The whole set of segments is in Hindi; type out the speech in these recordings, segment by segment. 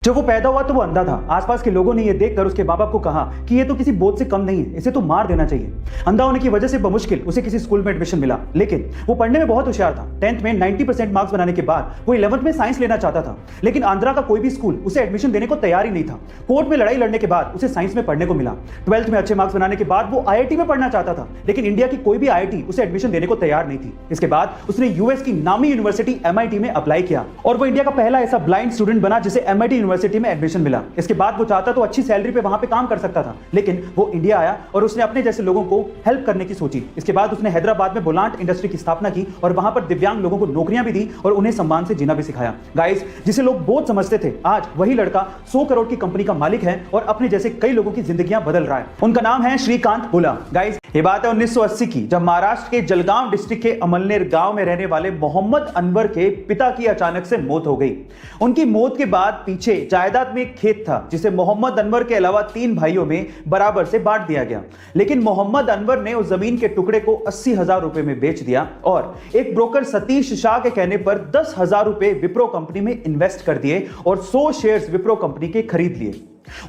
जब वो पैदा हुआ तो वो अंधा था। आसपास के लोगों ने ये देखकर उसके माँ बाप को कहा कि ये तो किसी बोझ से कम नहीं है, इसे तो मार देना चाहिए। अंधा होने की वजह से बमुश्किल उसे किसी स्कूल में एडमिशन मिला, लेकिन वो पढ़ने में बहुत होशियार था। 10th में 90% मार्क्स बनाने के बाद वो 11th में साइंस लेना चाहता था, लेकिन आंध्रा का कोई भी स्कूल उसे एडमिशन देने को तैयार ही नहीं था। कोर्ट में लड़ाई लड़ने के बाद उसे साइंस में पढ़ने को मिला। 12th में अच्छे मार्क्स बनाने के बाद वो IIT में पढ़ना चाहता था, लेकिन इंडिया की कोई भी IIT उसे एडमिशन देने को तैयार नहीं थी। इसके बाद उसने US की नामी यूनिवर्सिटी MIT में अप्लाई किया और वो इंडिया का पहला ऐसा ब्लाइंड स्टूडेंट बना जिसे MIT यूनिवर्सिटी में एडमिशन मिला। इसके बाद वो चाहता तो अच्छी सैलरी पे वहां पे काम कर सकता था, लेकिन वो इंडिया आया और उसने अपने जैसे लोगों को हेल्प करने की सोची। इसके बाद उसने हैदराबाद में बुलांट इंडस्ट्री की स्थापना की और वहां पर दिव्यांग लोगों को नौकरियां भी दी और उन्हें सम्मान से जीना भी सिखाया। गाइस, जिसे लोग बोझ समझते थे, आज वही लड़का 100 करोड़ की कंपनी का मालिक है और अपने जैसे कई लोगों की जिंदगियां बदल रहा है। उनका नाम है श्रीकांत बुला। गाइस, ये बात है 1980 की, जब महाराष्ट्र के जलगांव डिस्ट्रिक्ट के अमलनेर गांव में रहने वाले मोहम्मद अनवर के पिता की अचानक से मौत हो गई। उनकी मौत के बाद पीछे जायदाद में एक खेत था जिसे मोहम्मद अनवर के अलावा 3 भाइयों में बराबर से बांट दिया गया, लेकिन मोहम्मद अनवर ने उस जमीन के टुकड़े को 80,000 रुपए में बेच दिया और एक ब्रोकर सतीश शाह के कहने पर 10,000 रुपए विप्रो कंपनी में इन्वेस्ट कर दिए और 100 शेयर्स विप्रो कंपनी के खरीद लिए।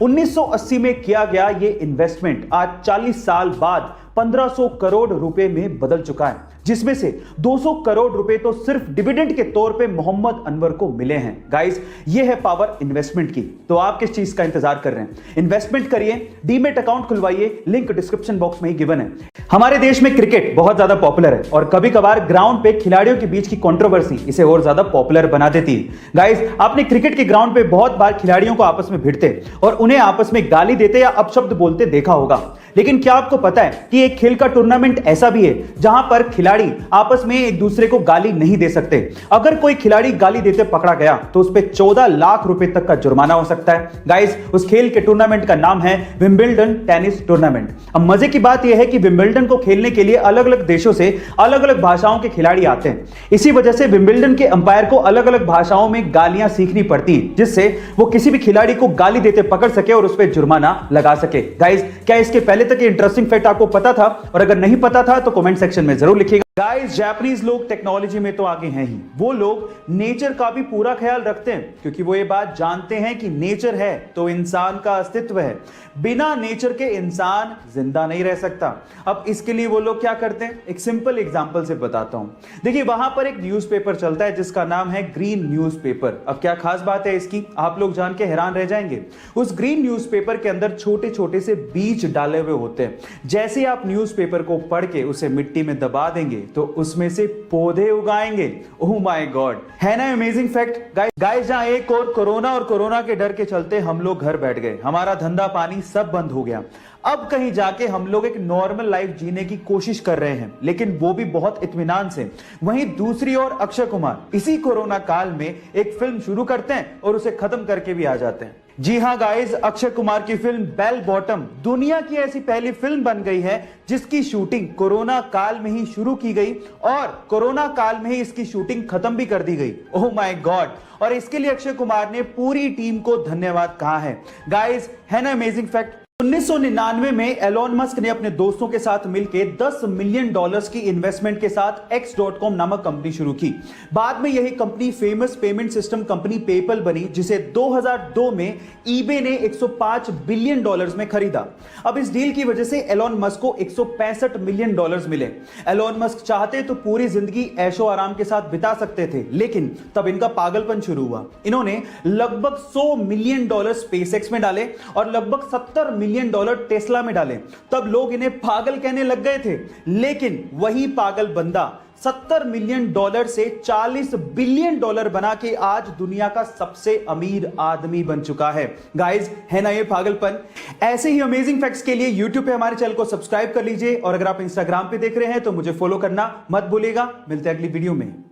1980 में किया गया यह इन्वेस्टमेंट आज 40 साल बाद 1500 करोड़ रुपए में बदल चुका है, जिसमें से 200 करोड़ रुपए तो सिर्फ डिविडेंड के तौर पे मोहम्मद अनवर को मिले हैं। गाइस, ये है पावर इन्वेस्टमेंट की। तो आप किस चीज का इंतजार कर रहे हैं? इन्वेस्टमेंट करिए, डीमेट अकाउंट खुलवाइए, लिंक डिस्क्रिप्शन बॉक्स में ही गिवन है। हमारे देश में क्रिकेट बहुत ज्यादा पॉपुलर है और कभी कभार ग्राउंड पे खिलाड़ियों के बीच की कंट्रोवर्सी इसे और ज्यादा पॉपुलर बना देती है। गाइस, आपने क्रिकेट के ग्राउंड पे बहुत बार खिलाड़ियों को आपस में भिड़ते और उन्हें आपस में गाली देते या अपशब्द बोलते देखा होगा, लेकिन क्या आपको पता है कि एक खेल का टूर्नामेंट ऐसा भी है जहां पर खिलाड़ी आपस में एक दूसरे को गाली नहीं दे सकते। अगर कोई खिलाड़ी गाली देते पकड़ा गया तो उस पर 14 लाख रुपए तक का जुर्माना हो सकता है। गाइस, उस खेल के टूर्नामेंट का नाम है विंबलडन टेनिस टूर्नामेंट। अब मजे की बात यह है कि विंबलडन को खेलने के लिए अलग अलग देशों से अलग अलग भाषाओं के खिलाड़ी आते हैं। इसी वजह से विंबलडन के अंपायर को अलग अलग भाषाओं में गालियां सीखनी पड़ती हैं, जिससे वो किसी भी खिलाड़ी को गाली देते पकड़ सके और उस पर जुर्माना लगा सके। गाइस, क्या इसके पहले तक इंटरेस्टिंग फैक्ट आपको पता था? और अगर नहीं पता था तो कमेंट सेक्शन में जरूर लिखिएगा। गाइस, जापानीज लोग टेक्नोलॉजी में तो आगे हैं ही, वो लोग नेचर का भी पूरा ख्याल रखते हैं, क्योंकि वो ये बात जानते हैं कि नेचर है तो इंसान का अस्तित्व है। बिना नेचर के इंसान जिंदा नहीं रह सकता। अब इसके लिए वो लोग क्या करते हैं, एक सिंपल एग्जांपल से बताता हूं। देखिए, वहां पर एक न्यूज़पेपर चलता है जिसका नाम है ग्रीन न्यूज़पेपर। अब क्या खास बात है इसकी, आप लोग जान के हैरान रह जाएंगे। उस ग्रीन न्यूज़पेपर के अंदर छोटे छोटे से बीज डाले हुए होते हैं। जैसे आप न्यूज़पेपर को पढ़ के उसे मिट्टी में दबा देंगे तो उसमें से पौधे उगाएंगे। ओह माय गॉड, है ना अमेजिंग फैक्ट। गाइस, जहां एक और कोरोना के डर के चलते हम लोग घर बैठ गए, हमारा धंधा पानी सब बंद हो गया। अब कहीं जाके हम लोग एक नॉर्मल लाइफ जीने की कोशिश कर रहे हैं, लेकिन वो भी बहुत इत्मीनान से। वहीं दूसरी ओर अक्षय कुमार इसी कोरोना काल में एक फिल्म शुरू करते हैं और उसे खत्म करके भी आ जाते हैं। जी हां गाइस, अक्षय कुमार की फिल्म बेल बॉटम दुनिया की ऐसी पहली फिल्म बन गई है जिसकी शूटिंग कोरोना काल में ही शुरू की गई और कोरोना काल में ही इसकी शूटिंग खत्म भी कर दी गई। ओह माय गॉड, और इसके लिए अक्षय कुमार ने पूरी टीम को धन्यवाद कहा है। गाइस, है ना अमेजिंग फैक्ट। 1999 में एलोन मस्क ने अपने दोस्तों के साथ मिलकर $10 मिलियन की इन्वेस्टमेंट के साथ X.com नामक कंपनी शुरू की। बाद में यही company famous payment system company PayPal बनी, जिसे 2002 में eBay ने $105 बिलियन में खरीदा। अब इस डील की वजह से एलोन मस्क को $165 मिलियन मिले। एलोन मस्क चाहते तो पूरी जिंदगी ऐशो आराम के साथ बिता सकते थे, लेकिन तब इनका पागलपन शुरू हुआ। इन्होंने लगभग $100 मिलियन SpaceX में डाले और लगभग $70 मिलियन टेस्ला में डाले। तब लोग इन्हें पागल कहने लग गए थे, लेकिन वही पागल बंदा $70 मिलियन से $40 बिलियन बना के आज दुनिया का सबसे अमीर आदमी बन चुका है। गाइस, है ना ये पागलपन। ऐसे ही अमेजिंग फैक्ट्स के लिए YouTube पे हमारे चैनल को सब्सक्राइब कर लीजिए और अगर आप Instagram पे देख रहे हैं तो मुझे फॉलो करना मत भूलिएगा। मिलते हैं अगली वीडियो में।